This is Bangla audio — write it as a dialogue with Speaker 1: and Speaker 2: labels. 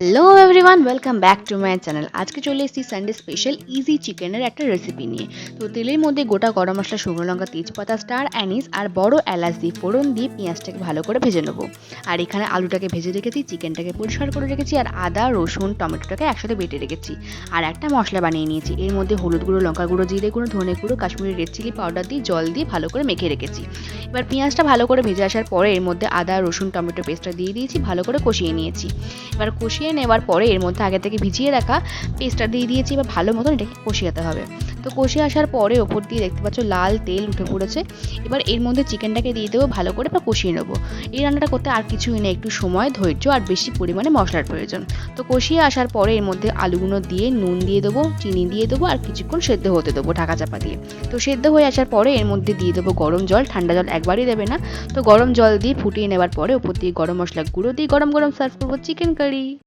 Speaker 1: Hello everyone, welcome back to my channel. আজকে চলে এসেছি সানডে স্পেশাল ইজি চিকেনের একটা রেসিপি নিয়ে। তো তেলের মধ্যে গোটা গরম মশলা, শুকনো লঙ্কা, তেজপাতা, স্টার অ্যানিস আর বড় এলাচ দিয়ে ফোড়ন দিয়ে পেঁয়াজটাকে ভালো করে ভেজে নেবো। আর এখানে আলুটাকে ভেজে রেখেছি, চিকেনটাকে পরিষ্কার করে রেখেছি, আর আদা, রসুন, টমেটোটাকে একসাথে বেটে রেখেছি। আর একটা মশলা বানিয়ে নিয়েছি। এর মধ্যে হলুদ গুঁড়ো, লঙ্কা গুঁড়ো, জিরে গুঁড়ো, ধনে গুঁড়ো, কাশ্মীরি রেড চিলি পাউডার দিয়ে জল দিয়ে ভালো করে মেখে রেখেছি। এবার পেঁয়াজটা ভালো করে ভেজে আসার পরে এর মধ্যে আদা, রসুন, টমেটো পেস্টটা দিয়ে দিয়েছি, ভালো করে কষিয়ে নিয়েছি। এবার কষিয়ে নেওয়ার পরে এর মধ্যে আগে থেকে ভিজিয়ে রাখা পেস্টটা দিয়ে দিয়েছি। এবার ভালো মতন এটাকে কষিয়ে হবে। তো কষিয়ে আসার পরে ওপর দিয়ে দেখতে পাচ্ছ লাল তেল উঠে পড়েছে। এবার এর মধ্যে চিকেনটাকে দিয়ে দেবো, ভালো করে বা কষিয়ে নেবো। এই রান্নাটা করতে আর কিছুই নেই, একটু সময়, ধৈর্য আর বেশি পরিমাণে মশলার প্রয়োজন। তো কষিয়ে আসার পরে এর মধ্যে আলুগুলো দিয়ে নুন দিয়ে দেবো, চিনি দিয়ে দেবো আর কিছুক্ষণ সেদ্ধ হতে দেবো ঢাকা চাপা দিয়ে। তো সেদ্ধ হয়ে আসার পরে এর মধ্যে দিয়ে দেবো গরম জল, ঠান্ডা জল একবারই দেবে না। তো গরম জল দিয়ে ফুটিয়ে নেওয়ার পরে ওপর দিয়ে গরম মশলা গুঁড়ো দিয়ে গরম গরম সার্ভ করবো চিকেন কারি।